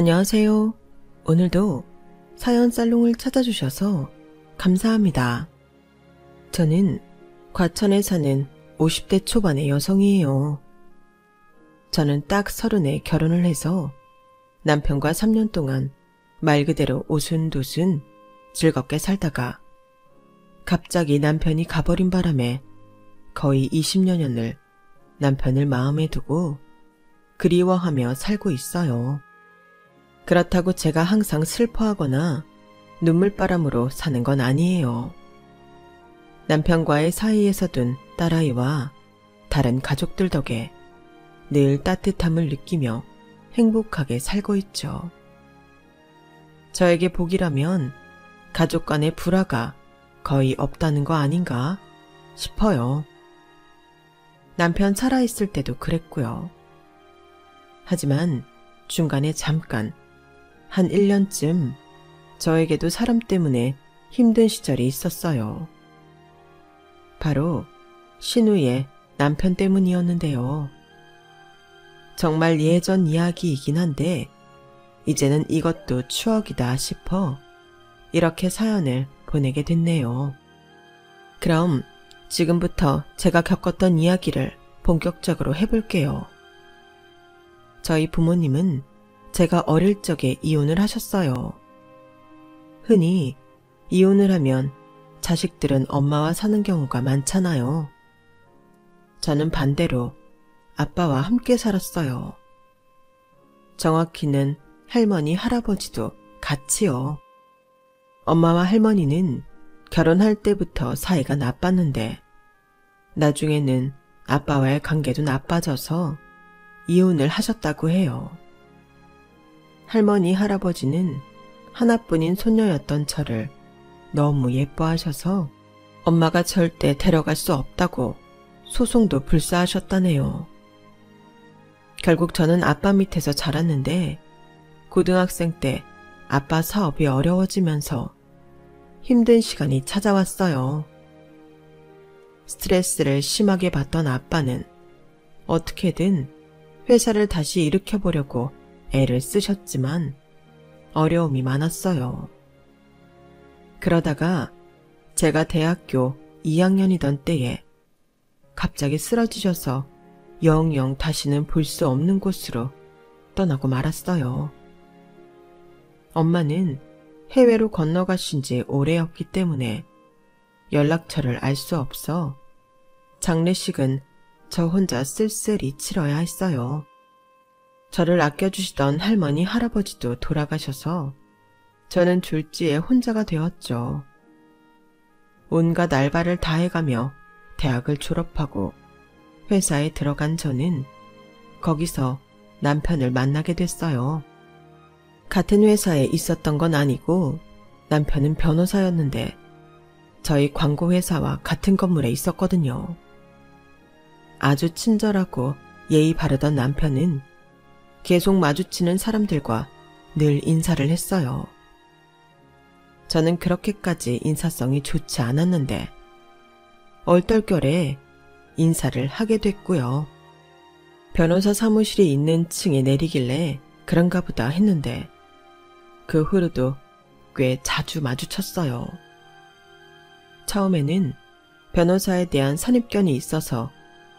안녕하세요. 오늘도 사연 살롱을 찾아주셔서 감사합니다. 저는 과천에 사는 50대 초반의 여성이에요. 저는 딱 30에 결혼을 해서 남편과 3년 동안 말 그대로 오순도순 즐겁게 살다가 갑자기 남편이 가버린 바람에 거의 20여 년을 남편을 마음에 두고 그리워하며 살고 있어요. 그렇다고 제가 항상 슬퍼하거나 눈물바람으로 사는 건 아니에요. 남편과의 사이에서 둔 딸아이와 다른 가족들 덕에 늘 따뜻함을 느끼며 행복하게 살고 있죠. 저에게 복이라면 가족 간의 불화가 거의 없다는 거 아닌가 싶어요. 남편 살아있을 때도 그랬고요. 하지만 중간에 잠깐 한 1년쯤 저에게도 사람 때문에 힘든 시절이 있었어요. 바로 신우의 남편 때문이었는데요. 정말 예전 이야기이긴 한데 이제는 이것도 추억이다 싶어 이렇게 사연을 보내게 됐네요. 그럼 지금부터 제가 겪었던 이야기를 본격적으로 해볼게요. 저희 부모님은 제가 어릴 적에 이혼을 하셨어요. 흔히 이혼을 하면 자식들은 엄마와 사는 경우가 많잖아요. 저는 반대로 아빠와 함께 살았어요. 정확히는 할머니, 할아버지도 같이요. 엄마와 할머니는 결혼할 때부터 사이가 나빴는데 나중에는 아빠와의 관계도 나빠져서 이혼을 하셨다고 해요. 할머니, 할아버지는 하나뿐인 손녀였던 저를 너무 예뻐하셔서 엄마가 절대 데려갈 수 없다고 소송도 불사하셨다네요. 결국 저는 아빠 밑에서 자랐는데 고등학생 때 아빠 사업이 어려워지면서 힘든 시간이 찾아왔어요. 스트레스를 심하게 받던 아빠는 어떻게든 회사를 다시 일으켜보려고 애를 쓰셨지만 어려움이 많았어요. 그러다가 제가 대학교 2학년이던 때에 갑자기 쓰러지셔서 영영 다시는 볼 수 없는 곳으로 떠나고 말았어요. 엄마는 해외로 건너가신 지 오래였기 때문에 연락처를 알 수 없어 장례식은 저 혼자 쓸쓸히 치러야 했어요. 저를 아껴주시던 할머니, 할아버지도 돌아가셔서 저는 졸지에 혼자가 되었죠. 온갖 알바를 다 해가며 대학을 졸업하고 회사에 들어간 저는 거기서 남편을 만나게 됐어요. 같은 회사에 있었던 건 아니고 남편은 변호사였는데 저희 광고회사와 같은 건물에 있었거든요. 아주 친절하고 예의 바르던 남편은 계속 마주치는 사람들과 늘 인사를 했어요. 저는 그렇게까지 인사성이 좋지 않았는데 얼떨결에 인사를 하게 됐고요. 변호사 사무실이 있는 층에 내리길래 그런가 보다 했는데 그 후로도 꽤 자주 마주쳤어요. 처음에는 변호사에 대한 선입견이 있어서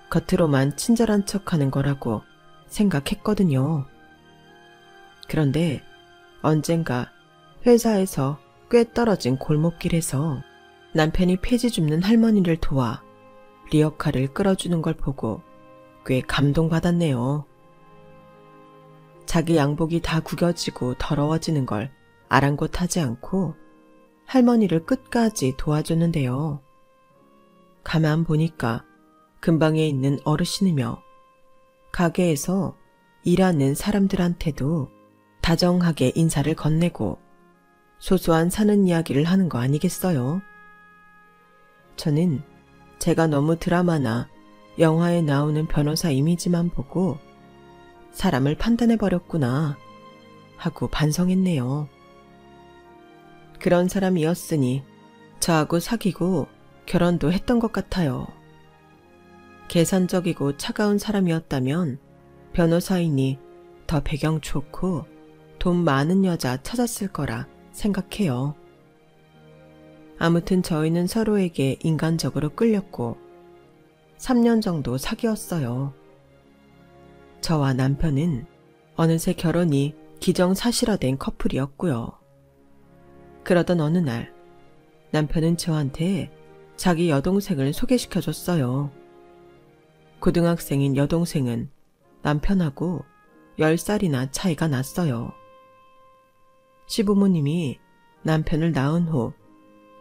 겉으로만 친절한 척하는 거라고 생각했거든요. 그런데 언젠가 회사에서 꽤 떨어진 골목길에서 남편이 폐지 줍는 할머니를 도와 리어카를 끌어주는 걸 보고 꽤 감동받았네요. 자기 양복이 다 구겨지고 더러워지는 걸 아랑곳하지 않고 할머니를 끝까지 도와줬는데요. 가만 보니까 근방에 있는 어르신이며 가게에서 일하는 사람들한테도 다정하게 인사를 건네고 소소한 사는 이야기를 하는 거 아니겠어요? 저는 제가 너무 드라마나 영화에 나오는 변호사 이미지만 보고 사람을 판단해버렸구나 하고 반성했네요. 그런 사람이었으니 저하고 사귀고 결혼도 했던 것 같아요. 계산적이고 차가운 사람이었다면 변호사이니 더 배경 좋고 돈 많은 여자 찾았을 거라 생각해요. 아무튼 저희는 서로에게 인간적으로 끌렸고 3년 정도 사귀었어요. 저와 남편은 어느새 결혼이 기정사실화된 커플이었고요. 그러던 어느 날 남편은 저한테 자기 여동생을 소개시켜줬어요. 고등학생인 여동생은 남편하고 10살이나 차이가 났어요. 시부모님이 남편을 낳은 후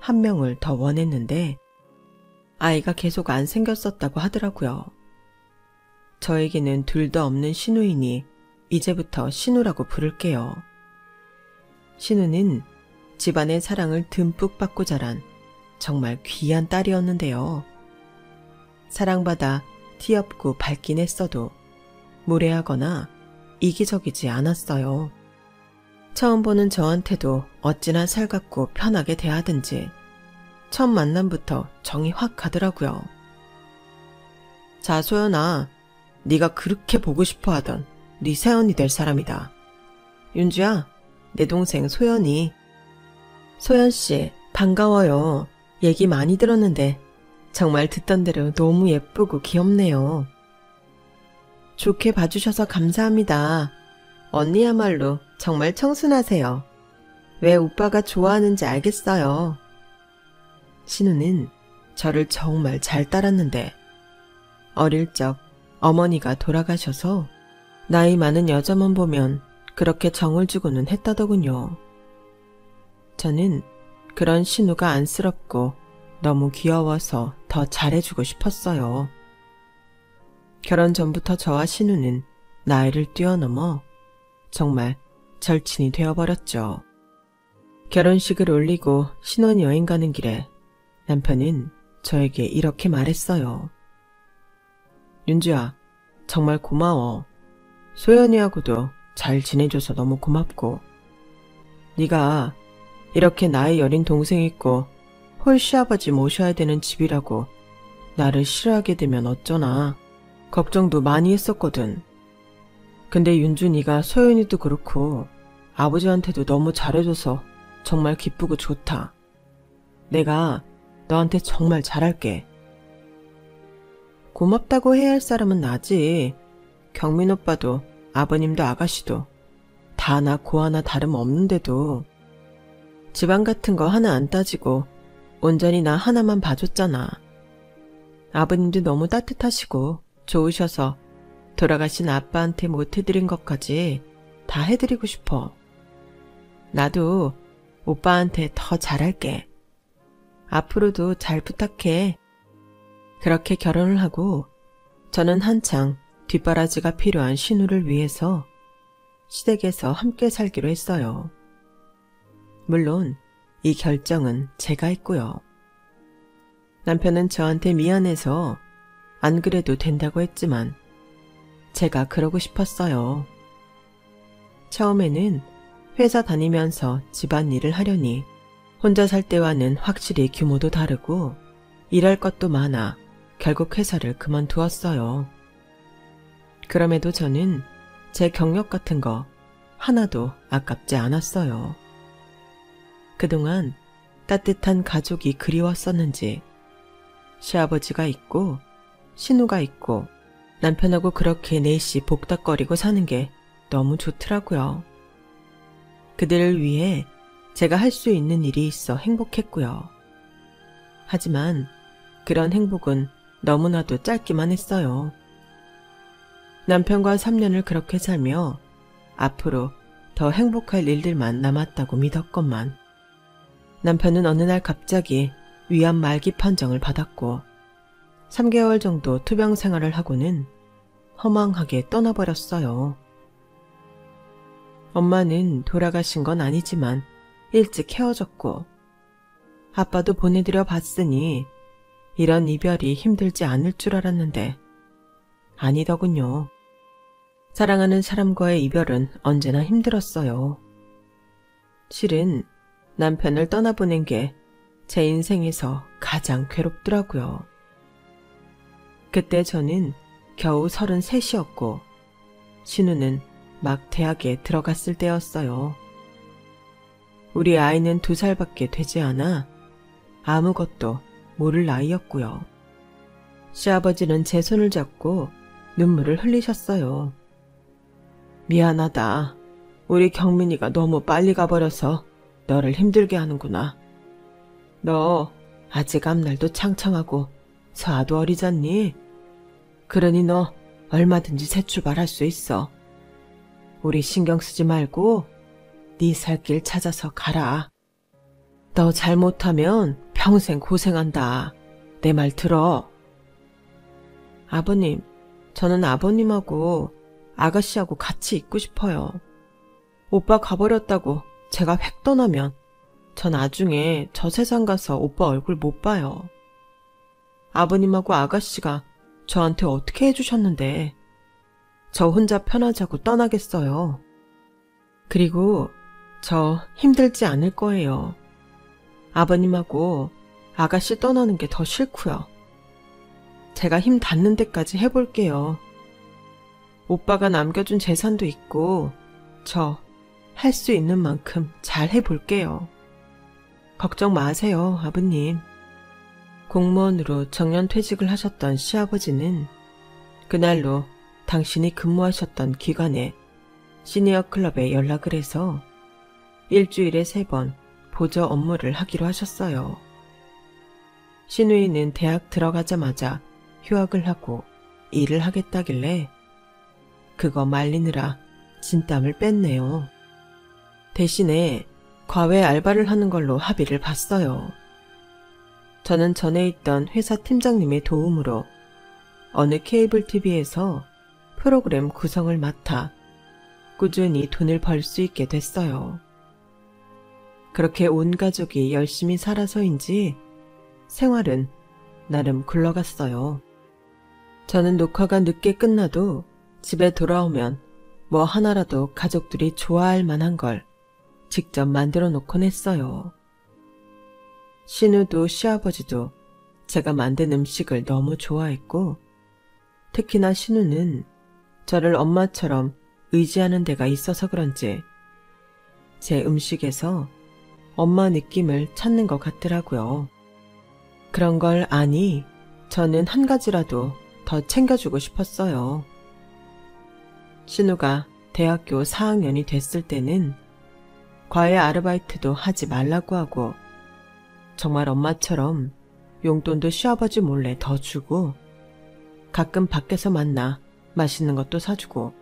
한 명을 더 원했는데 아이가 계속 안 생겼었다고 하더라고요. 저에게는 둘도 없는 신우이니 이제부터 신우라고 부를게요. 신우는 집안의 사랑을 듬뿍 받고 자란 정말 귀한 딸이었는데요. 사랑받아 티없고 밝긴 했어도 무례하거나 이기적이지 않았어요. 처음 보는 저한테도 어찌나 살갑고 편하게 대하든지 첫 만남부터 정이 확 가더라고요. 자, 소연아, 네가 그렇게 보고 싶어 하던 네 새언니 될 사람이다. 윤주야, 내 동생 소연이. 소연씨, 반가워요. 얘기 많이 들었는데 정말 듣던 대로 너무 예쁘고 귀엽네요. 좋게 봐주셔서 감사합니다. 언니야말로 정말 청순하세요. 왜 오빠가 좋아하는지 알겠어요. 신우는 저를 정말 잘 따랐는데 어릴 적 어머니가 돌아가셔서 나이 많은 여자만 보면 그렇게 정을 주고는 했다더군요. 저는 그런 신우가 안쓰럽고 너무 귀여워서 더 잘해주고 싶었어요. 결혼 전부터 저와 신우는 나이를 뛰어넘어 정말 절친이 되어버렸죠. 결혼식을 올리고 신혼여행 가는 길에 남편은 저에게 이렇게 말했어요. 윤주야, 정말 고마워. 소연이하고도 잘 지내줘서 너무 고맙고 네가 이렇게 나이 어린 동생 있고 홀시아버지 모셔야 되는 집이라고 나를 싫어하게 되면 어쩌나 걱정도 많이 했었거든. 근데 윤주 네가 소연이도 그렇고 아버지한테도 너무 잘해줘서 정말 기쁘고 좋다. 내가 너한테 정말 잘할게. 고맙다고 해야 할 사람은 나지. 경민 오빠도 아버님도 아가씨도 다 나 고 하나 다름없는데도 집안 같은 거 하나 안 따지고 온전히 나 하나만 봐줬잖아. 아버님도 너무 따뜻하시고 좋으셔서 돌아가신 아빠한테 못해드린 것까지 다 해드리고 싶어. 나도 오빠한테 더 잘할게. 앞으로도 잘 부탁해. 그렇게 결혼을 하고 저는 한창 뒷바라지가 필요한 신우를 위해서 시댁에서 함께 살기로 했어요. 물론 이 결정은 제가 했고요. 남편은 저한테 미안해서 안 그래도 된다고 했지만 제가 그러고 싶었어요. 처음에는 회사 다니면서 집안일을 하려니 혼자 살 때와는 확실히 규모도 다르고 일할 것도 많아 결국 회사를 그만두었어요. 그럼에도 저는 제 경력 같은 거 하나도 아깝지 않았어요. 그동안 따뜻한 가족이 그리웠었는지 시아버지가 있고 신우가 있고 남편하고 그렇게 넷이 복닥거리고 사는 게 너무 좋더라고요. 그들을 위해 제가 할 수 있는 일이 있어 행복했고요. 하지만 그런 행복은 너무나도 짧기만 했어요. 남편과 3년을 그렇게 살며 앞으로 더 행복할 일들만 남았다고 믿었건만 남편은 어느 날 갑자기 위암 말기 판정을 받았고 3개월 정도 투병 생활을 하고는 허망하게 떠나버렸어요. 엄마는 돌아가신 건 아니지만 일찍 헤어졌고 아빠도 보내드려 봤으니 이런 이별이 힘들지 않을 줄 알았는데 아니더군요. 사랑하는 사람과의 이별은 언제나 힘들었어요. 실은 남편을 떠나보낸 게 제 인생에서 가장 괴롭더라고요. 그때 저는 겨우 33이었고 신우는 막 대학에 들어갔을 때였어요. 우리 아이는 2살밖에 되지 않아 아무것도 모를 나이였고요. 시아버지는 제 손을 잡고 눈물을 흘리셨어요. 미안하다. 우리 경민이가 너무 빨리 가버려서 너를 힘들게 하는구나. 너 아직 앞날도 창창하고 서아도 어리잖니? 그러니 너 얼마든지 새 출발할 수 있어. 우리 신경 쓰지 말고 네 살 길 찾아서 가라. 너 잘못하면 평생 고생한다. 내 말 들어. 아버님, 저는 아버님하고 아가씨하고 같이 있고 싶어요. 오빠 가버렸다고 제가 획 떠나면 저 나중에 저 세상 가서 오빠 얼굴 못 봐요. 아버님하고 아가씨가 저한테 어떻게 해주셨는데 저 혼자 편하자고 떠나겠어요. 그리고 저 힘들지 않을 거예요. 아버님하고 아가씨 떠나는 게 더 싫고요. 제가 힘 닿는 데까지 해볼게요. 오빠가 남겨준 재산도 있고 저 할 수 있는 만큼 잘 해볼게요. 걱정 마세요, 아버님. 공무원으로 정년퇴직을 하셨던 시아버지는 그날로 당신이 근무하셨던 기관의 시니어 클럽에 연락을 해서 일주일에 3번 보조 업무를 하기로 하셨어요. 신우이는 대학 들어가자마자 휴학을 하고 일을 하겠다길래 그거 말리느라 진땀을 뺐네요. 대신에 과외 알바를 하는 걸로 합의를 봤어요. 저는 전에 있던 회사 팀장님의 도움으로 어느 케이블 TV에서 프로그램 구성을 맡아 꾸준히 돈을 벌 수 있게 됐어요. 그렇게 온 가족이 열심히 살아서인지 생활은 나름 굴러갔어요. 저는 녹화가 늦게 끝나도 집에 돌아오면 뭐 하나라도 가족들이 좋아할 만한 걸 직접 만들어 놓곤 했어요. 신우도 시아버지도 제가 만든 음식을 너무 좋아했고 특히나 신우는 저를 엄마처럼 의지하는 데가 있어서 그런지 제 음식에서 엄마 느낌을 찾는 것 같더라고요. 그런 걸 아니 저는 한 가지라도 더 챙겨주고 싶었어요. 신우가 대학교 4학년이 됐을 때는 과외 아르바이트도 하지 말라고 하고 정말 엄마처럼 용돈도 시아버지 몰래 더 주고 가끔 밖에서 만나 맛있는 것도 사주고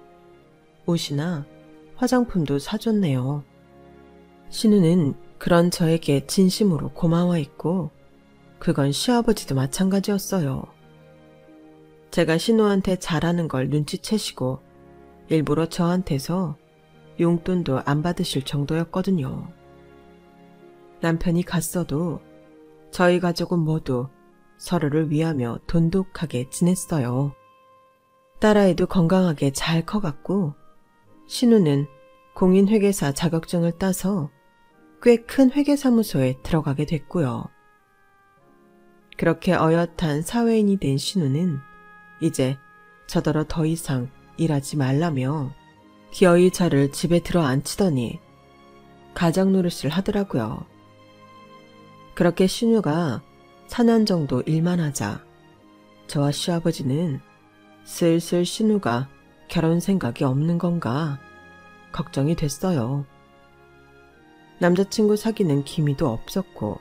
옷이나 화장품도 사줬네요. 신우는 그런 저에게 진심으로 고마워했고 그건 시아버지도 마찬가지였어요. 제가 신우한테 잘하는 걸 눈치채시고 일부러 저한테서 용돈도 안 받으실 정도였거든요. 남편이 갔어도 저희 가족은 모두 서로를 위하며 돈독하게 지냈어요. 딸아이도 건강하게 잘 커갔고 신우는 공인회계사 자격증을 따서 꽤 큰 회계사무소에 들어가게 됐고요. 그렇게 어엿한 사회인이 된 신우는 이제 저더러 더 이상 일하지 말라며 기어이 저를 집에 들어 앉히더니 가장 노릇을 하더라고요. 그렇게 신우가 4년 정도 일만 하자 저와 시아버지는 슬슬 신우가 결혼 생각이 없는 건가 걱정이 됐어요. 남자친구 사귀는 기미도 없었고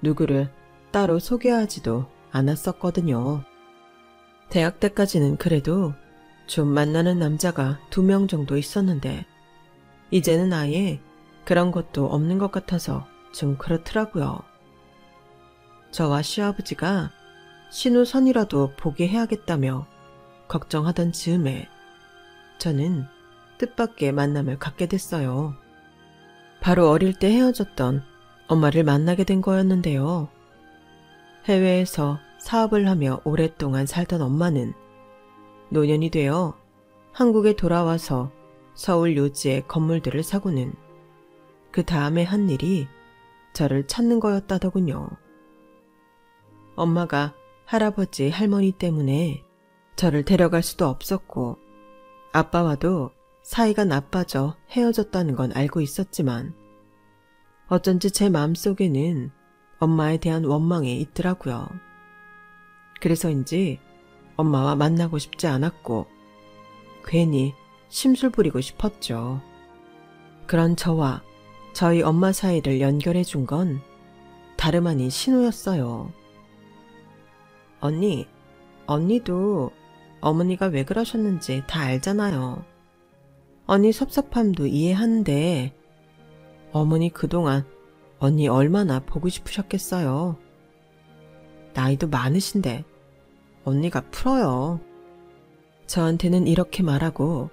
누구를 따로 소개하지도 않았었거든요. 대학 때까지는 그래도 좀 만나는 남자가 2명 정도 있었는데 이제는 아예 그런 것도 없는 것 같아서 좀 그렇더라고요. 저와 시아버지가 신우 선이라도 보게 해야겠다며 걱정하던 즈음에 저는 뜻밖의 만남을 갖게 됐어요. 바로 어릴 때 헤어졌던 엄마를 만나게 된 거였는데요. 해외에서 사업을 하며 오랫동안 살던 엄마는 노년이 되어 한국에 돌아와서 서울 요지의 건물들을 사고는 그 다음에 한 일이 저를 찾는 거였다더군요. 엄마가 할아버지, 할머니 때문에 저를 데려갈 수도 없었고 아빠와도 사이가 나빠져 헤어졌다는 건 알고 있었지만 어쩐지 제 마음속에는 엄마에 대한 원망이 있더라고요. 그래서인지 엄마와 만나고 싶지 않았고 괜히 심술 부리고 싶었죠. 그런 저와 저희 엄마 사이를 연결해 준 건 다름 아닌 신우였어요. 언니도 어머니가 왜 그러셨는지 다 알잖아요. 언니 섭섭함도 이해하는데 어머니 그동안 언니 얼마나 보고 싶으셨겠어요. 나이도 많으신데 언니가 풀어요. 저한테는 이렇게 말하고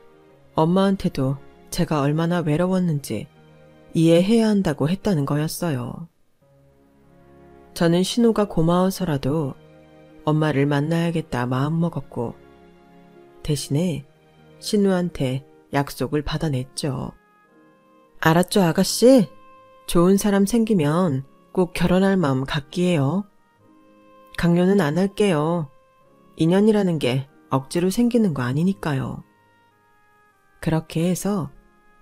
엄마한테도 제가 얼마나 외로웠는지 이해해야 한다고 했다는 거였어요. 저는 신우가 고마워서라도 엄마를 만나야겠다 마음먹었고 대신에 신우한테 약속을 받아냈죠. 알았죠, 아가씨? 좋은 사람 생기면 꼭 결혼할 마음 갖기에요. 강요는 안 할게요. 인연이라는 게 억지로 생기는 거 아니니까요. 그렇게 해서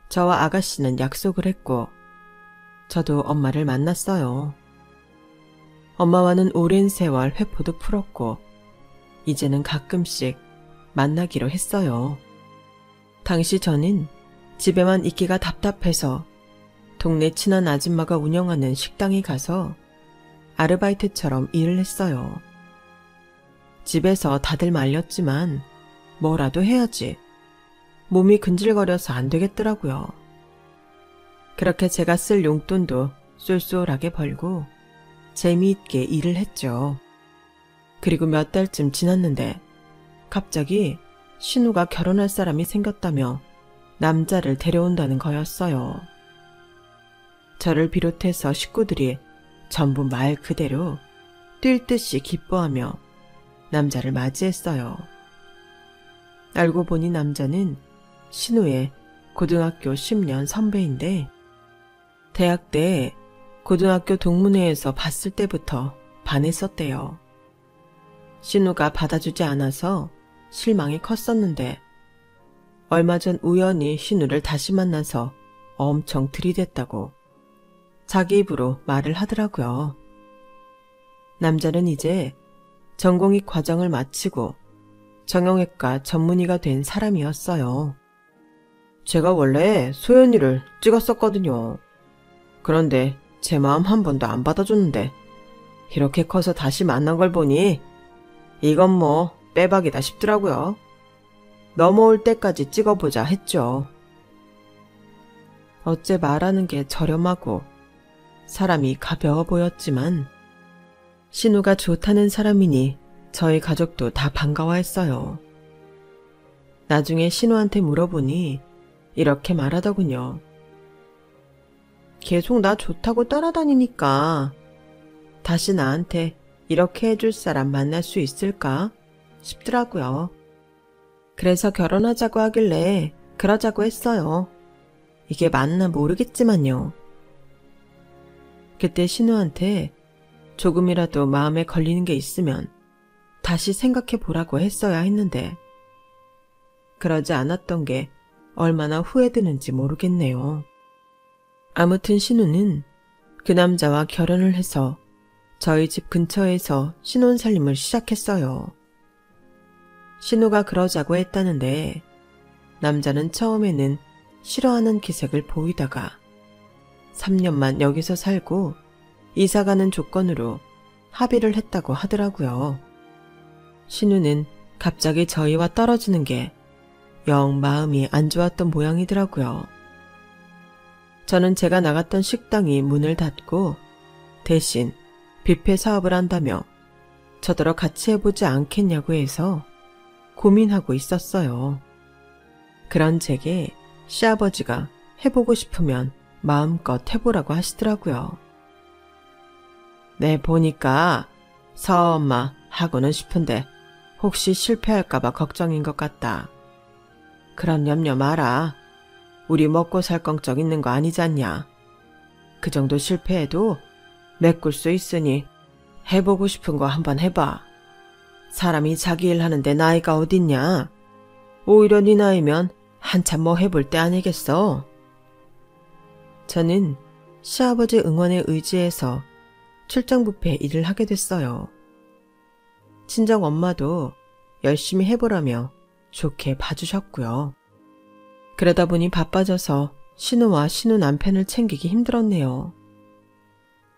저와 아가씨는 약속을 했고 저도 엄마를 만났어요. 엄마와는 오랜 세월 회포도 풀었고 이제는 가끔씩 만나기로 했어요. 당시 저는 집에만 있기가 답답해서 동네 친한 아줌마가 운영하는 식당에 가서 아르바이트처럼 일을 했어요. 집에서 다들 말렸지만 뭐라도 해야지. 몸이 근질거려서 안 되겠더라고요. 그렇게 제가 쓸 용돈도 쏠쏠하게 벌고 재미있게 일을 했죠. 그리고 몇 달쯤 지났는데 갑자기 신우가 결혼할 사람이 생겼다며 남자를 데려온다는 거였어요. 저를 비롯해서 식구들이 전부 말 그대로 뛸 듯이 기뻐하며 남자를 맞이했어요. 알고 보니 남자는 신우의 고등학교 10년 선배인데 대학 때 고등학교 동문회에서 봤을 때부터 반했었대요. 신우가 받아주지 않아서 실망이 컸었는데 얼마 전 우연히 신우를 다시 만나서 엄청 들이댔다고 자기 입으로 말을 하더라고요. 남자는 이제 전공의 과정을 마치고 정형외과 전문의가 된 사람이었어요. 제가 원래 소연이를 찍었었거든요. 그런데 제 마음 한 번도 안 받아줬는데 이렇게 커서 다시 만난 걸 보니 이건 뭐 빼박이다 싶더라고요. 넘어올 때까지 찍어보자 했죠. 어째 말하는 게 저렴하고 사람이 가벼워 보였지만 신우가 좋다는 사람이니 저희 가족도 다 반가워했어요. 나중에 신우한테 물어보니 이렇게 말하더군요. 계속 나 좋다고 따라다니니까 다시 나한테 이렇게 해줄 사람 만날 수 있을까 싶더라고요. 그래서 결혼하자고 하길래 그러자고 했어요. 이게 맞나 모르겠지만요. 그때 신우한테 조금이라도 마음에 걸리는 게 있으면 다시 생각해 보라고 했어야 했는데 그러지 않았던 게 얼마나 후회되는지 모르겠네요. 아무튼 신우는 그 남자와 결혼을 해서 저희 집 근처에서 신혼살림을 시작했어요. 신우가 그러자고 했다는데 남자는 처음에는 싫어하는 기색을 보이다가 3년만 여기서 살고 이사가는 조건으로 합의를 했다고 하더라고요. 신우는 갑자기 저희와 떨어지는 게 영 마음이 안 좋았던 모양이더라고요. 저는 제가 나갔던 식당이 문을 닫고 대신 뷔페 사업을 한다며 저더러 같이 해보지 않겠냐고 해서 고민하고 있었어요. 그런 제게 시아버지가 해보고 싶으면 마음껏 해보라고 하시더라고요. 네, 보니까 서엄마 하고는 싶은데 혹시 실패할까봐 걱정인 것 같다. 그런 염려 마라. 우리 먹고 살 걱정 있는 거 아니잖냐. 그 정도 실패해도 메꿀 수 있으니 해보고 싶은 거 한번 해봐. 사람이 자기 일 하는데 나이가 어딨냐. 오히려 네 나이면 한참 뭐 해볼 때 아니겠어? 저는 시아버지 응원에 의지해서 출장 뷔페 일을 하게 됐어요. 친정 엄마도 열심히 해보라며 좋게 봐주셨고요. 그러다 보니 바빠져서 신우와 신우 남편을 챙기기 힘들었네요.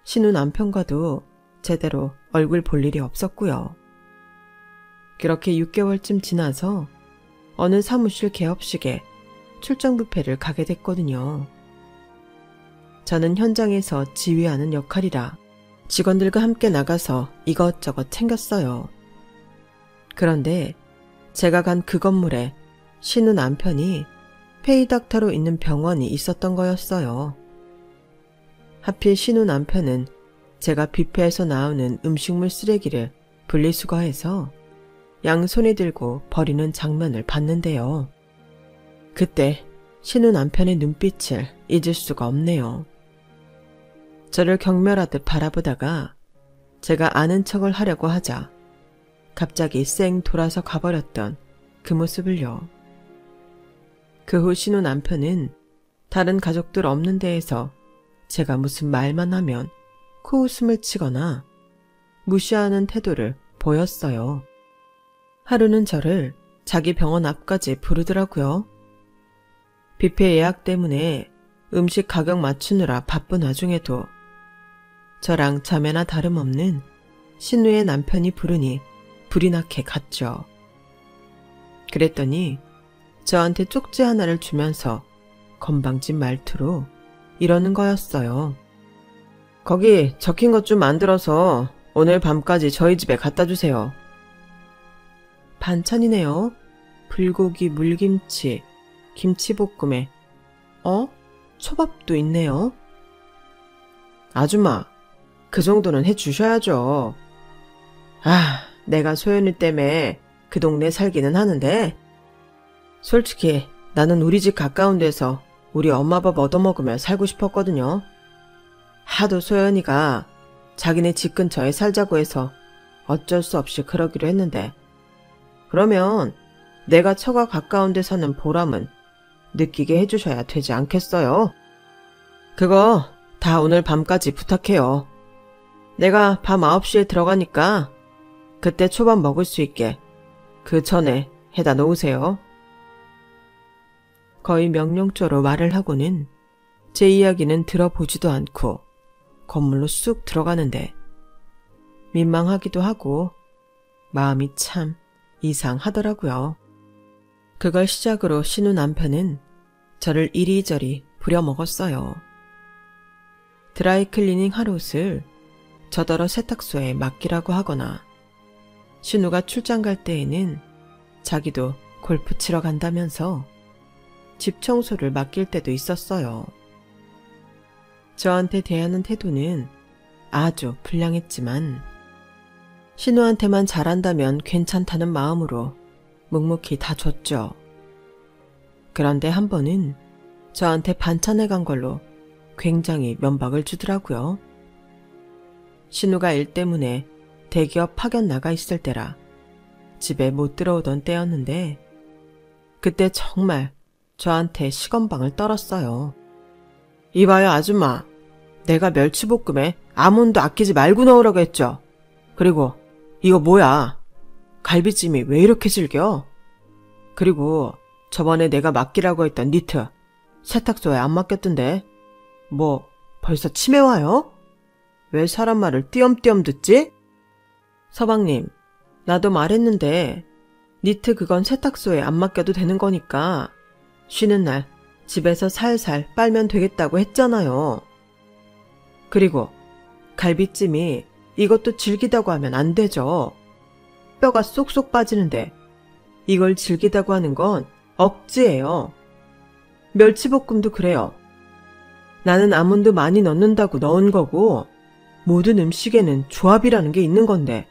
신우 남편과도 제대로 얼굴 볼 일이 없었고요. 그렇게 6개월쯤 지나서 어느 사무실 개업식에 출장 뷔페를 가게 됐거든요. 저는 현장에서 지휘하는 역할이라 직원들과 함께 나가서 이것저것 챙겼어요. 그런데 제가 간 그 건물에 신우 남편이 페이닥터로 있는 병원이 있었던 거였어요. 하필 신우 남편은 제가 뷔페에서 나오는 음식물 쓰레기를 분리수거해서 양손에 들고 버리는 장면을 봤는데요. 그때 신우 남편의 눈빛을 잊을 수가 없네요. 저를 경멸하듯 바라보다가 제가 아는 척을 하려고 하자 갑자기 쌩 돌아서 가버렸던 그 모습을요. 그 후 신우 남편은 다른 가족들 없는 데에서 제가 무슨 말만 하면 코웃음을 치거나 무시하는 태도를 보였어요. 하루는 저를 자기 병원 앞까지 부르더라고요. 뷔페 예약 때문에 음식 가격 맞추느라 바쁜 와중에도 저랑 자매나 다름없는 신우의 남편이 부르니 불이 나게 갔죠. 그랬더니 저한테 쪽지 하나를 주면서 건방진 말투로 이러는 거였어요. 거기 적힌 것 좀 만들어서 오늘 밤까지 저희 집에 갖다 주세요. 반찬이네요. 불고기, 물김치, 김치볶음에 초밥도 있네요. 아줌마, 그 정도는 해주셔야죠. 내가 소연이 때문에 그 동네 살기는 하는데 솔직히 나는 우리 집 가까운 데서 우리 엄마 밥 얻어먹으며 살고 싶었거든요. 하도 소연이가 자기네 집 근처에 살자고 해서 어쩔 수 없이 그러기로 했는데 그러면 내가 처가 가까운 데 사는 보람은 느끼게 해주셔야 되지 않겠어요? 그거 다 오늘 밤까지 부탁해요. 내가 밤 9시에 들어가니까 그때 초밥 먹을 수 있게 그 전에 해다 놓으세요. 거의 명령조로 말을 하고는 제 이야기는 들어보지도 않고 건물로 쑥 들어가는데 민망하기도 하고 마음이 참 이상하더라고요. 그걸 시작으로 신우 남편은 저를 이리저리 부려먹었어요. 드라이클리닝 할 옷을 저더러 세탁소에 맡기라고 하거나 신우가 출장 갈 때에는 자기도 골프 치러 간다면서 집 청소를 맡길 때도 있었어요. 저한테 대하는 태도는 아주 불량했지만 신우한테만 잘한다면 괜찮다는 마음으로 묵묵히 다 줬죠. 그런데 한 번은 저한테 반찬을 간 걸로 굉장히 면박을 주더라고요. 신우가 일 때문에 대기업 파견 나가 있을 때라 집에 못 들어오던 때였는데 그때 정말 저한테 시건방을 떨었어요. 이봐요 아줌마, 내가 멸치볶음에 아몬드 아끼지 말고 넣으라고 했죠. 그리고 이거 뭐야? 갈비찜이 왜 이렇게 질겨? 그리고 저번에 내가 맡기라고 했던 니트 세탁소에 안 맡겼던데 뭐 벌써 치매 와요? 왜 사람 말을 띄엄띄엄 듣지? 서방님, 나도 말했는데 니트 그건 세탁소에 안 맡겨도 되는 거니까 쉬는 날 집에서 살살 빨면 되겠다고 했잖아요. 그리고 갈비찜이 이것도 질기다고 하면 안 되죠. 뼈가 쏙쏙 빠지는데 이걸 질기다고 하는 건 억지예요. 멸치볶음도 그래요. 나는 아몬드 많이 넣는다고 넣은 거고 모든 음식에는 조합이라는 게 있는 건데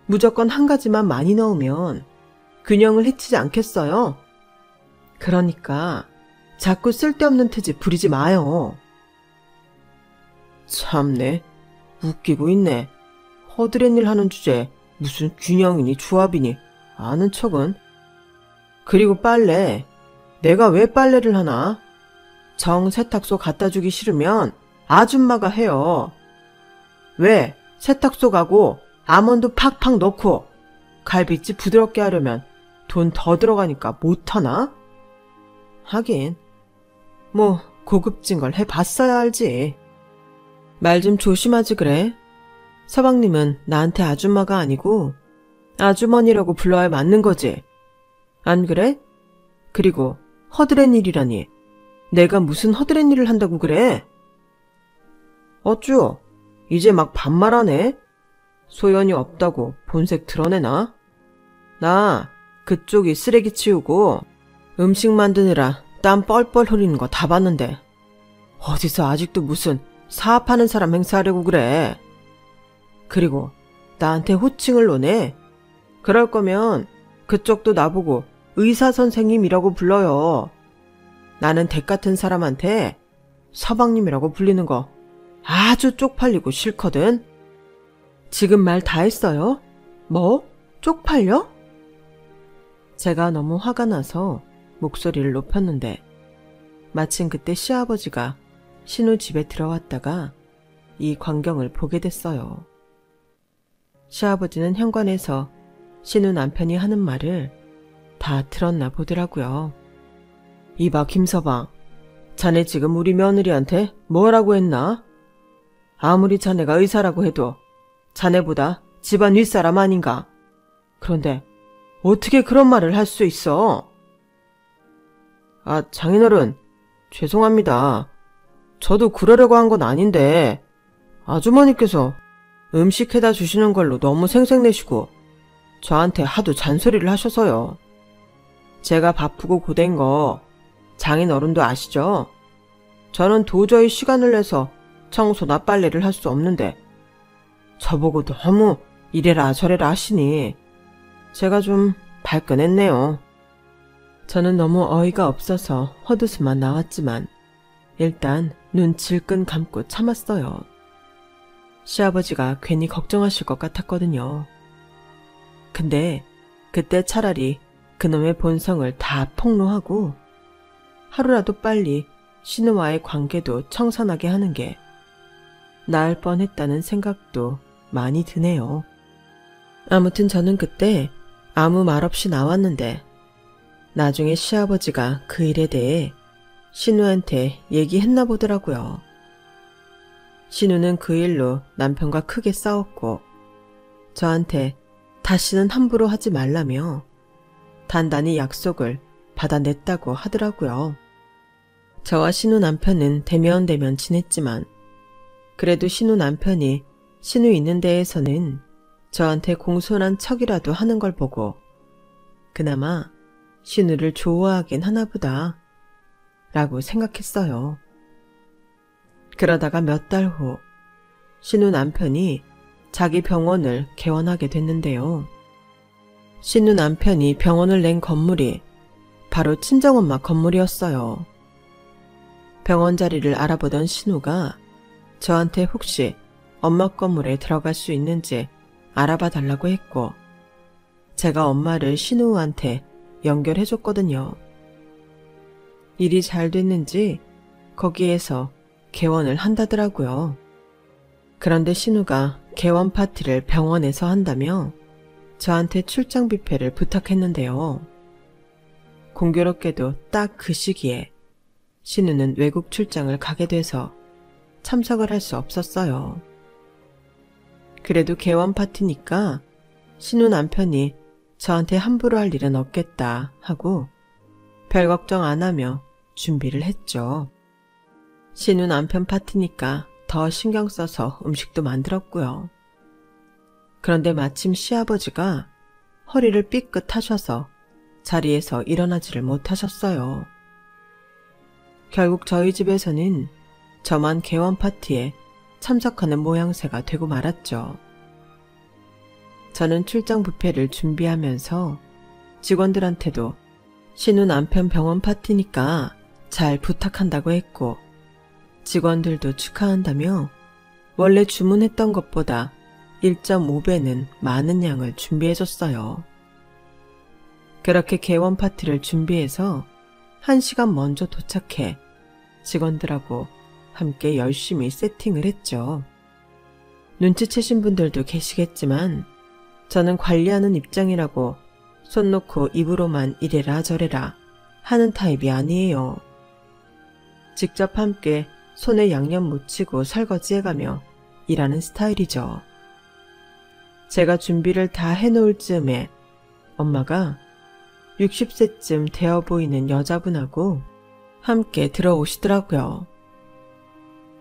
무조건 한 가지만 많이 넣으면 균형을 해치지 않겠어요? 그러니까 자꾸 쓸데없는 트집 부리지 마요. 참네, 웃기고 있네. 허드렛 일 하는 주제에 무슨 균형이니 조합이니 아는 척은. 그리고 빨래 내가 왜 빨래를 하나? 정 세탁소 갖다 주기 싫으면 아줌마가 해요. 왜 세탁소 가고 아몬드 팍팍 넣고 갈비찜 부드럽게 하려면 돈 더 들어가니까 못하나? 하긴 뭐 고급진 걸 해봤어야 알지. 말 좀 조심하지 그래. 서방님은 나한테 아줌마가 아니고 아주머니라고 불러야 맞는 거지. 안 그래? 그리고 허드렛 일이라니. 내가 무슨 허드렛 일을 한다고 그래? 어쭈? 이제 막 반말하네? 소연이 없다고 본색 드러내나? 나 그쪽이 쓰레기 치우고 음식 만드느라 땀 뻘뻘 흘리는 거 다 봤는데 어디서 아직도 무슨 사업하는 사람 행세하려고 그래. 그리고 나한테 호칭을 놓네. 그럴 거면 그쪽도 나보고 의사 선생님이라고 불러요. 나는 댁 같은 사람한테 서방님이라고 불리는 거 아주 쪽팔리고 싫거든. 지금 말 다 했어요? 뭐? 쪽팔려? 제가 너무 화가 나서 목소리를 높였는데 마침 그때 시아버지가 신우 집에 들어왔다가 이 광경을 보게 됐어요. 시아버지는 현관에서 신우 남편이 하는 말을 다 들었나 보더라고요. 이봐 김서방, 자네 지금 우리 며느리한테 뭐라고 했나? 아무리 자네가 의사라고 해도 자네보다 집안 윗사람 아닌가? 그런데 어떻게 그런 말을 할 수 있어? 아, 장인어른, 죄송합니다. 저도 그러려고 한 건 아닌데 아주머니께서 음식 해다 주시는 걸로 너무 생색내시고 저한테 하도 잔소리를 하셔서요. 제가 바쁘고 고된 거 장인어른도 아시죠? 저는 도저히 시간을 내서 청소나 빨래를 할 수 없는데 저보고 너무 이래라 저래라 하시니 제가 좀 발끈했네요. 저는 너무 어이가 없어서 헛웃음만 나왔지만 일단 눈 질끈 감고 참았어요. 시아버지가 괜히 걱정하실 것 같았거든요. 근데 그때 차라리 그놈의 본성을 다 폭로하고 하루라도 빨리 신우와의 관계도 청산하게 하는 게 나을 뻔했다는 생각도 많이 드네요. 아무튼 저는 그때 아무 말 없이 나왔는데 나중에 시아버지가 그 일에 대해 신우한테 얘기했나 보더라고요. 신우는 그 일로 남편과 크게 싸웠고 저한테 다시는 함부로 하지 말라며 단단히 약속을 받아냈다고 하더라고요. 저와 신우 남편은 대면대면 지냈지만 그래도 신우 남편이 신우 있는 데에서는 저한테 공손한 척이라도 하는 걸 보고 그나마 신우를 좋아하긴 하나보다 라고 생각했어요. 그러다가 몇 달 후 신우 남편이 자기 병원을 개원하게 됐는데요. 신우 남편이 병원을 낸 건물이 바로 친정엄마 건물이었어요. 병원 자리를 알아보던 신우가 저한테 혹시 엄마 건물에 들어갈 수 있는지 알아봐 달라고 했고 제가 엄마를 신우한테 연결해줬거든요. 일이 잘 됐는지 거기에서 개원을 한다더라고요. 그런데 신우가 개원 파티를 병원에서 한다며 저한테 출장 뷔페를 부탁했는데요. 공교롭게도 딱 그 시기에 신우는 외국 출장을 가게 돼서 참석을 할 수 없었어요. 그래도 개원 파티니까 신우 남편이 저한테 함부로 할 일은 없겠다 하고 별 걱정 안 하며 준비를 했죠. 신우 남편 파티니까 더 신경 써서 음식도 만들었고요. 그런데 마침 시아버지가 허리를 삐끗하셔서 자리에서 일어나지를 못하셨어요. 결국 저희 집에서는 저만 개원 파티에 참석하는 모양새가 되고 말았죠. 저는 출장 뷔페를 준비하면서 직원들한테도 신우 남편 병원 파티니까 잘 부탁한다고 했고 직원들도 축하한다며 원래 주문했던 것보다 1.5배는 많은 양을 준비해줬어요. 그렇게 개원 파티를 준비해서 1시간 먼저 도착해 직원들하고 함께 열심히 세팅을 했죠. 눈치채신 분들도 계시겠지만 저는 관리하는 입장이라고 손 놓고 입으로만 이래라 저래라 하는 타입이 아니에요. 직접 함께 손에 양념 묻히고 설거지해가며 일하는 스타일이죠. 제가 준비를 다 해놓을 즈음에 엄마가 60세쯤 되어 보이는 여자분하고 함께 들어오시더라고요.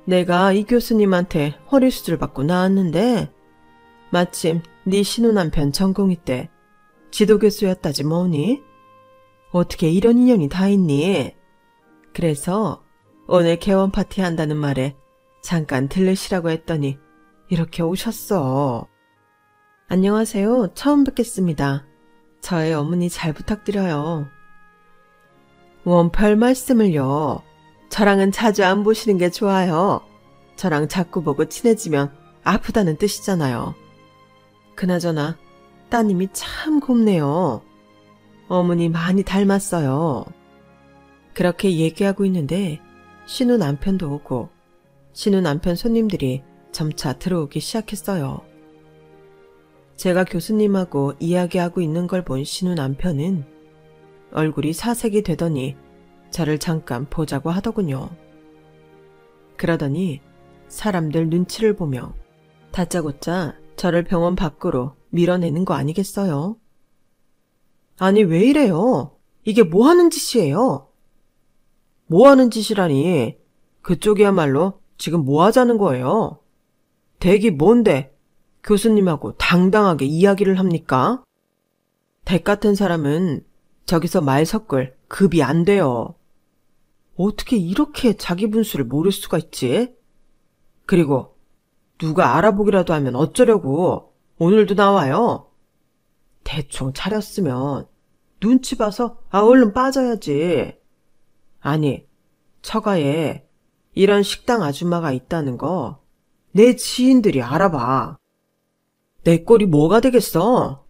내가 이 교수님한테 허리수술 받고 나왔는데 마침 네 신우남편 전공의 때 지도교수였다지 뭐니? 어떻게 이런 인연이 다 있니? 그래서 오늘 개원 파티 한다는 말에 잠깐 들르시라고 했더니 이렇게 오셨어. 안녕하세요. 처음 뵙겠습니다. 저의 어머니 잘 부탁드려요. 원 별 말씀을요. 저랑은 자주 안 보시는 게 좋아요. 저랑 자꾸 보고 친해지면 아프다는 뜻이잖아요. 그나저나 따님이 참 곱네요. 어머니 많이 닮았어요. 그렇게 얘기하고 있는데 신우 남편도 오고 신우 남편 손님들이 점차 들어오기 시작했어요. 제가 교수님하고 이야기하고 있는 걸 본 신우 남편은 얼굴이 사색이 되더니 저를 잠깐 보자고 하더군요. 그러더니 사람들 눈치를 보며 다짜고짜 저를 병원 밖으로 밀어내는 거 아니겠어요? 아니 왜 이래요? 이게 뭐 하는 짓이에요? 뭐 하는 짓이라니? 그쪽이야말로 지금 뭐 하자는 거예요? 댁이 뭔데 교수님하고 당당하게 이야기를 합니까? 댁 같은 사람은 저기서 말 섞을 급이 안 돼요. 어떻게 이렇게 자기 분수를 모를 수가 있지? 그리고 누가 알아보기라도 하면 어쩌려고 오늘도 나와요? 대충 차렸으면 눈치 봐서 얼른 빠져야지. 아니, 처가에 이런 식당 아줌마가 있다는 거 내 지인들이 알아봐. 내 꼴이 뭐가 되겠어?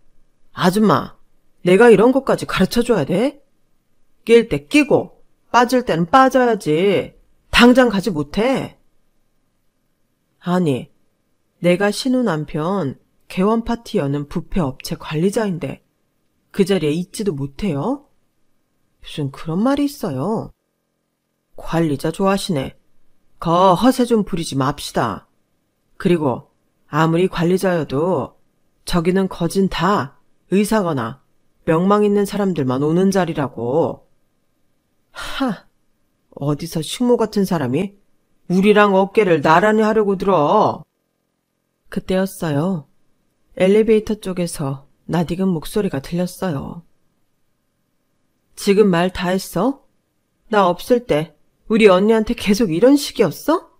아줌마, 내가 이런 것까지 가르쳐줘야 돼? 낄 때 끼고 빠질 때는 빠져야지. 당장 가지 못해. 아니, 내가 신우 남편 개원 파티 여는 뷔페 업체 관리자인데 그 자리에 있지도 못해요? 무슨 그런 말이 있어요. 관리자 좋아하시네. 거 허세 좀 부리지 맙시다. 그리고 아무리 관리자여도 저기는 거진 다 의사거나 명망 있는 사람들만 오는 자리라고. 하, 어디서 식모 같은 사람이 우리랑 어깨를 나란히 하려고 들어. 그때였어요. 엘리베이터 쪽에서 낯익은 목소리가 들렸어요. 지금 말 다 했어? 나 없을 때 우리 언니한테 계속 이런 식이었어?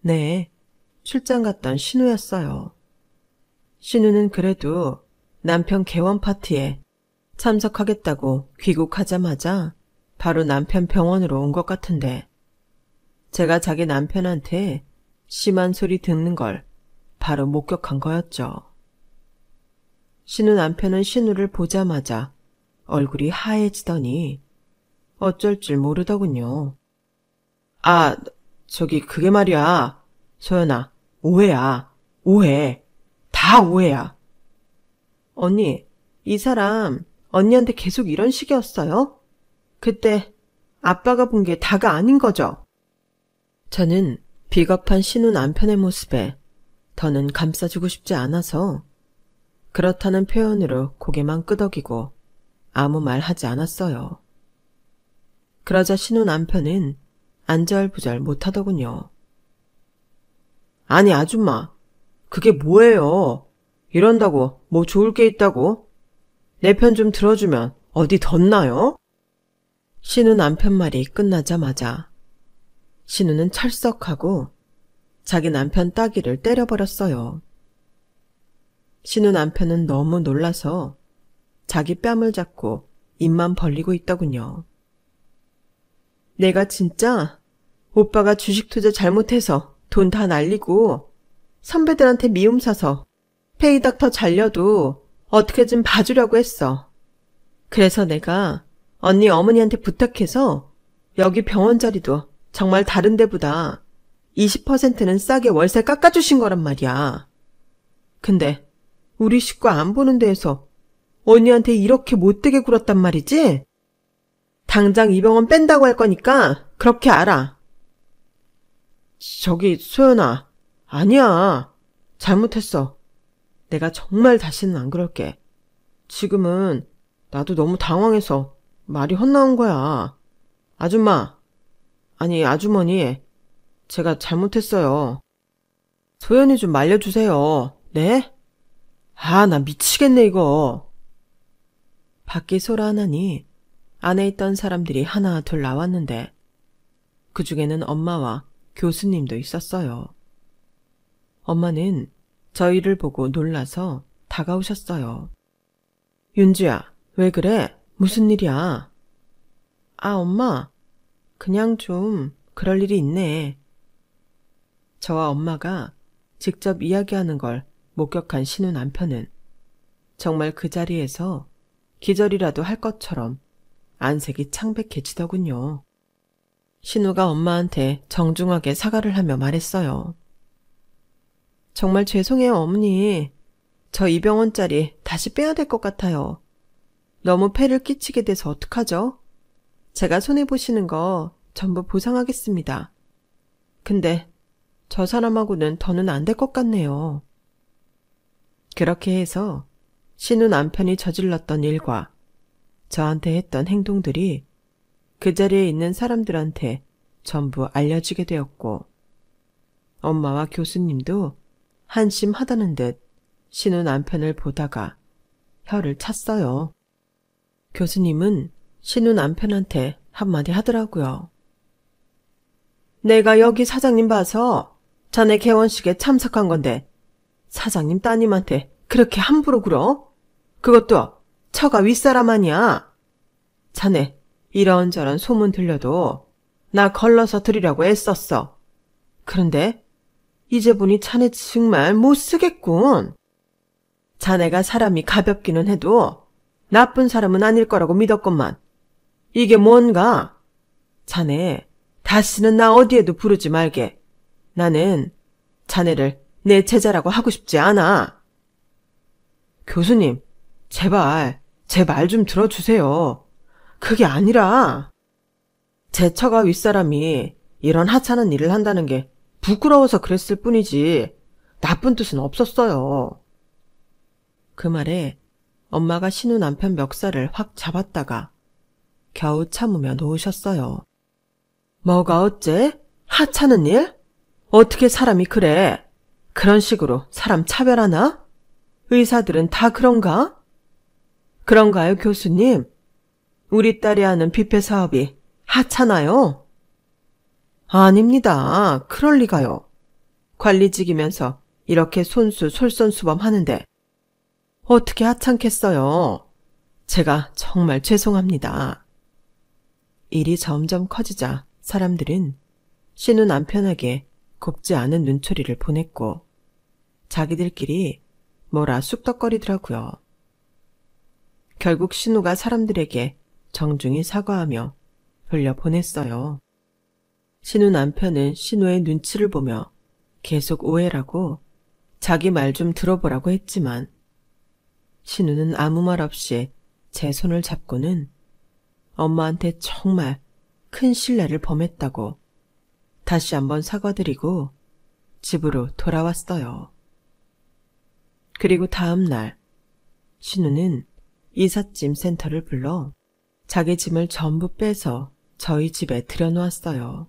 네, 출장 갔던 신우였어요. 신우는 그래도 남편 개원 파티에 참석하겠다고 귀국하자마자 바로 남편 병원으로 온 것 같은데 제가 자기 남편한테 심한 소리 듣는 걸 바로 목격한 거였죠. 신우 남편은 신우를 보자마자 얼굴이 하얘지더니 어쩔 줄 모르더군요. 아, 저기 그게 말이야. 소연아, 오해야. 오해. 다 오해야. 언니, 이 사람 언니한테 계속 이런 식이었어요? 그때 아빠가 본 게 다가 아닌 거죠? 저는 비겁한 신우 남편의 모습에 더는 감싸주고 싶지 않아서 그렇다는 표현으로 고개만 끄덕이고 아무 말 하지 않았어요. 그러자 신우 남편은 안절부절 못하더군요. 아니 아줌마, 그게 뭐예요? 이런다고 뭐 좋을 게 있다고? 내 편 좀 들어주면 어디 덧나요? 신우 남편 말이 끝나자마자 신우는 철썩하고 자기 남편 따귀를 때려버렸어요. 신우 남편은 너무 놀라서 자기 뺨을 잡고 입만 벌리고 있더군요. 내가 진짜 오빠가 주식 투자 잘못해서 돈 다 날리고 선배들한테 미움 사서 페이닥터 잘려도 어떻게 좀 봐주려고 했어. 그래서 내가 언니 어머니한테 부탁해서 여기 병원 자리도 정말 다른 데보다 20%는 싸게 월세 깎아주신 거란 말이야. 근데 우리 식구 안 보는 데에서 언니한테 이렇게 못되게 굴었단 말이지? 당장 이 병원 뺀다고 할 거니까 그렇게 알아. 저기 소연아, 아니야. 잘못했어. 내가 정말 다시는 안 그럴게. 지금은 나도 너무 당황해서 말이 헛나온 거야. 아줌마, 아니 아주머니, 제가 잘못했어요. 소연이 좀 말려주세요. 네? 아, 나 미치겠네 이거. 밖이 소란하니 안에 있던 사람들이 하나 둘 나왔는데 그중에는 엄마와 교수님도 있었어요. 엄마는 저희를 보고 놀라서 다가오셨어요. 윤주야, 왜 그래? 무슨 일이야? 아, 엄마, 그냥 좀 그럴 일이 있네. 저와 엄마가 직접 이야기하는 걸 목격한 신우 남편은 정말 그 자리에서 기절이라도 할 것처럼 안색이 창백해지더군요. 신우가 엄마한테 정중하게 사과를 하며 말했어요. 정말 죄송해요, 어머니. 저 이 병원짜리 다시 빼야 될 것 같아요. 너무 폐를 끼치게 돼서 어떡하죠? 제가 손해보시는 거 전부 보상하겠습니다. 근데 저 사람하고는 더는 안 될 것 같네요. 그렇게 해서 신우 남편이 저질렀던 일과 저한테 했던 행동들이 그 자리에 있는 사람들한테 전부 알려지게 되었고 엄마와 교수님도 한심하다는 듯 신우 남편을 보다가 혀를 찼어요. 교수님은 신우 남편한테 한마디 하더라고요. 내가 여기 사장님 봐서 자네 개원식에 참석한 건데 사장님 따님한테 그렇게 함부로 굴어? 그것도 처가 윗사람 아니야. 자네 이런저런 소문 들려도 나 걸러서 드리라고 애썼어. 그런데 이제 보니 자네 정말 못쓰겠군. 자네가 사람이 가볍기는 해도 나쁜 사람은 아닐 거라고 믿었건만. 이게 뭔가? 자네 다시는 나 어디에도 부르지 말게. 나는 자네를 내 제자라고 하고 싶지 않아. 교수님, 제발 제 말 좀 들어주세요. 그게 아니라 제 처가 윗사람이 이런 하찮은 일을 한다는 게 부끄러워서 그랬을 뿐이지 나쁜 뜻은 없었어요. 그 말에 엄마가 신우 남편 멱살을 확 잡았다가 겨우 참으며 놓으셨어요. 뭐가 어째? 하찮은 일? 어떻게 사람이 그래? 그런 식으로 사람 차별하나? 의사들은 다 그런가? 그런가요, 교수님? 우리 딸이 하는 뷔페 사업이 하찮아요? 아닙니다. 그럴 리가요. 관리직이면서 이렇게 손수 솔선수범하는데 어떻게 하찮겠어요? 제가 정말 죄송합니다. 일이 점점 커지자 사람들은 신우 남편에게 곱지 않은 눈초리를 보냈고 자기들끼리 뭐라 쑥덕거리더라고요. 결국 신우가 사람들에게 정중히 사과하며 돌려보냈어요. 신우 남편은 신우의 눈치를 보며 계속 오해라고 자기 말 좀 들어보라고 했지만 신우는 아무 말 없이 제 손을 잡고는 엄마한테 정말 큰 신뢰를 범했다고 다시 한번 사과드리고 집으로 돌아왔어요. 그리고 다음 날 신우는 이삿짐 센터를 불러 자기 짐을 전부 빼서 저희 집에 들여놓았어요.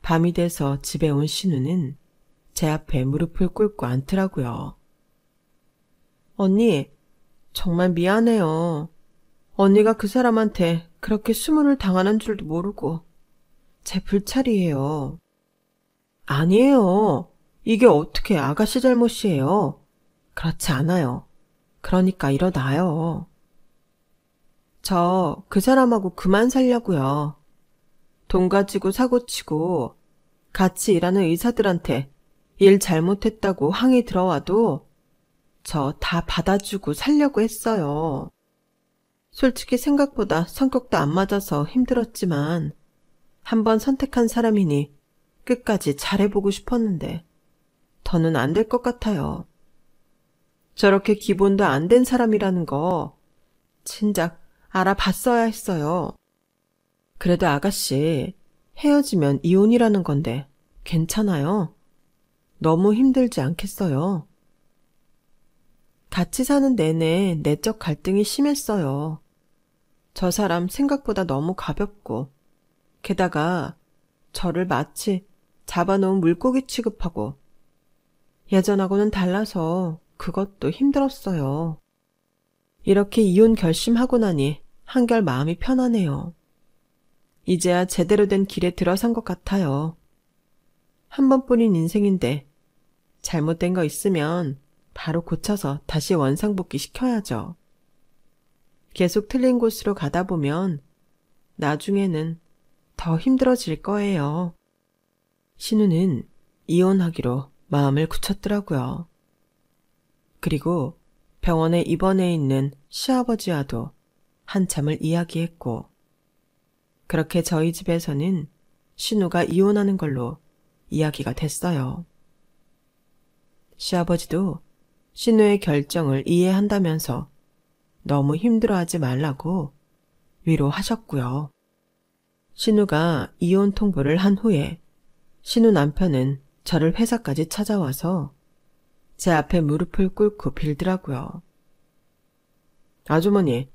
밤이 돼서 집에 온 신우는 제 앞에 무릎을 꿇고 앉더라고요. 언니, 정말 미안해요. 언니가 그 사람한테 그렇게 수문을 당하는 줄도 모르고 제 불찰이에요. 아니에요. 이게 어떻게 아가씨 잘못이에요. 그렇지 않아요. 그러니까 일어나요. 저 그 사람하고 그만 살려고요. 돈 가지고 사고치고 같이 일하는 의사들한테 일 잘못했다고 항의 들어와도 저 다 받아주고 살려고 했어요. 솔직히 생각보다 성격도 안 맞아서 힘들었지만 한번 선택한 사람이니 끝까지 잘해보고 싶었는데 더는 안 될 것 같아요. 저렇게 기본도 안 된 사람이라는 거 진작 알아봤어야 했어요. 그래도 아가씨, 헤어지면 이혼이라는 건데 괜찮아요? 너무 힘들지 않겠어요? 같이 사는 내내 내적 갈등이 심했어요. 저 사람 생각보다 너무 가볍고 게다가 저를 마치 잡아놓은 물고기 취급하고 예전하고는 달라서 그것도 힘들었어요. 이렇게 이혼 결심하고 나니 한결 마음이 편하네요. 이제야 제대로 된 길에 들어선 것 같아요. 한 번뿐인 인생인데 잘못된 거 있으면 바로 고쳐서 다시 원상복귀 시켜야죠. 계속 틀린 곳으로 가다 보면 나중에는 더 힘들어질 거예요. 신우는 이혼하기로 마음을 굳혔더라고요. 그리고 병원에 입원해 있는 시아버지와도 한참을 이야기했고, 그렇게 저희 집에서는 신우가 이혼하는 걸로 이야기가 됐어요. 시아버지도 신우의 결정을 이해한다면서 너무 힘들어하지 말라고 위로하셨고요. 신우가 이혼 통보를 한 후에 신우 남편은 저를 회사까지 찾아와서 제 앞에 무릎을 꿇고 빌더라고요. 아주머니,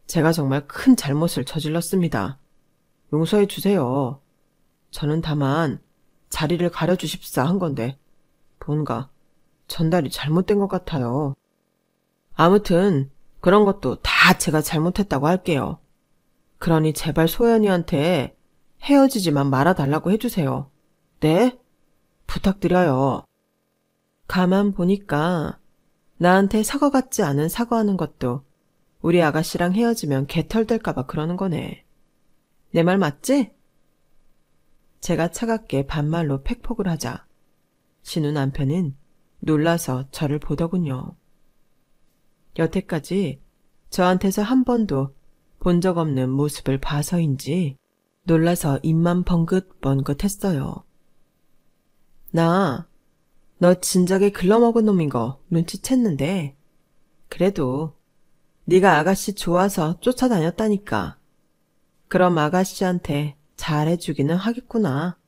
제가 정말 큰 잘못을 저질렀습니다. 용서해 주세요. 저는 다만 자리를 가려주십사 한 건데 뭔가 전달이 잘못된 것 같아요. 아무튼 그런 것도 다 제가 잘못했다고 할게요. 그러니 제발 소연이한테 헤어지지만 말아달라고 해주세요. 네? 부탁드려요. 가만 보니까 나한테 사과 같지 않은 사과하는 것도 우리 아가씨랑 헤어지면 개털될까봐 그러는 거네. 내 말 맞지? 제가 차갑게 반말로 팩폭을 하자 신우 남편은 놀라서 저를 보더군요. 여태까지 저한테서 한 번도 본 적 없는 모습을 봐서인지 놀라서 입만 번긋번긋 했어요. 너 진작에 글러먹은 놈인 거 눈치챘는데 그래도 네가 아가씨 좋아서 쫓아다녔다니까. 그럼 아가씨한테 잘해주기는 하겠구나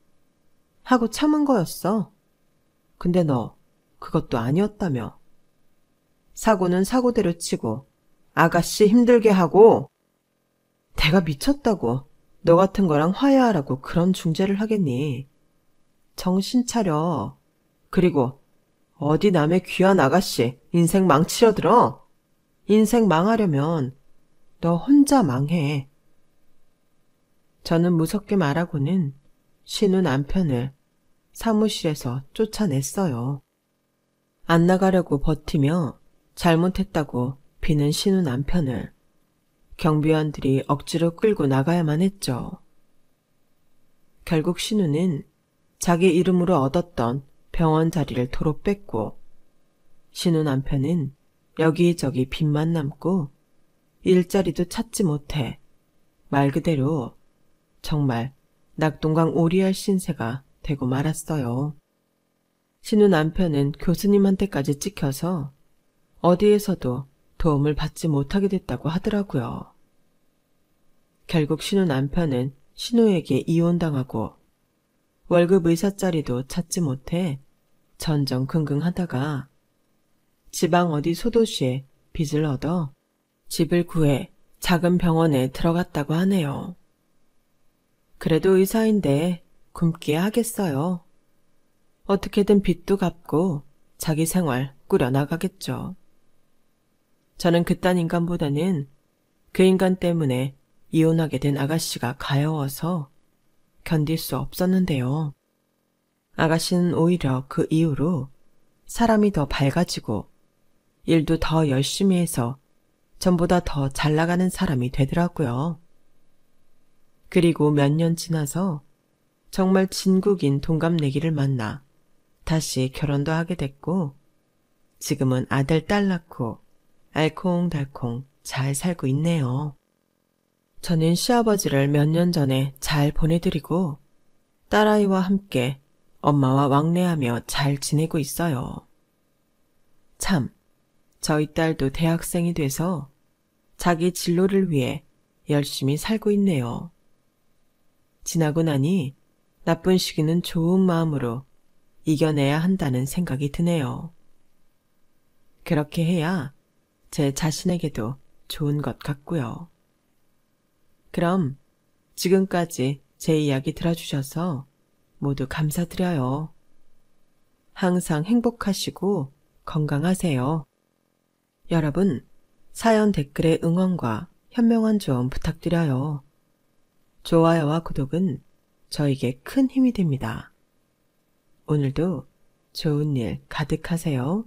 하고 참은 거였어. 근데 너 그것도 아니었다며. 사고는 사고대로 치고 아가씨 힘들게 하고 내가 미쳤다고 너 같은 거랑 화해하라고 그런 중재를 하겠니. 정신 차려. 그리고 어디 남의 귀한 아가씨 인생 망치려 들어. 인생 망하려면 너 혼자 망해. 저는 무섭게 말하고는 신우 남편을 사무실에서 쫓아냈어요. 안 나가려고 버티며 잘못했다고 비는 신우 남편을 경비원들이 억지로 끌고 나가야만 했죠. 결국 신우는 자기 이름으로 얻었던 병원 자리를 도로 뺐고 신우 남편은 여기저기 빚만 남고 일자리도 찾지 못해 말 그대로 정말 낙동강 오리알 신세가 되고 말았어요. 신우 남편은 교수님한테까지 찍혀서 어디에서도 도움을 받지 못하게 됐다고 하더라고요. 결국 신우 남편은 신우에게 이혼당하고 월급 의사자리도 찾지 못해 전전긍긍하다가 지방 어디 소도시에 빚을 얻어 집을 구해 작은 병원에 들어갔다고 하네요. 그래도 의사인데 굶기야 하겠어요. 어떻게든 빚도 갚고 자기 생활 꾸려나가겠죠. 저는 그딴 인간보다는 그 인간 때문에 이혼하게 된 아가씨가 가여워서 견딜 수 없었는데요. 아가씨는 오히려 그 이후로 사람이 더 밝아지고 일도 더 열심히 해서 전보다 더 잘 나가는 사람이 되더라고요. 그리고 몇 년 지나서 정말 진국인 동갑내기를 만나 다시 결혼도 하게 됐고 지금은 아들 딸 낳고 알콩달콩 잘 살고 있네요. 저는 시아버지를 몇 년 전에 잘 보내드리고 딸아이와 함께 엄마와 왕래하며 잘 지내고 있어요. 참, 저희 딸도 대학생이 돼서 자기 진로를 위해 열심히 살고 있네요. 지나고 나니 나쁜 시기는 좋은 마음으로 이겨내야 한다는 생각이 드네요. 그렇게 해야 제 자신에게도 좋은 것 같고요. 그럼 지금까지 제 이야기 들어주셔서 모두 감사드려요. 항상 행복하시고 건강하세요. 여러분, 사연 댓글에 응원과 현명한 조언 부탁드려요. 좋아요와 구독은 저에게 큰 힘이 됩니다. 오늘도 좋은 일 가득하세요.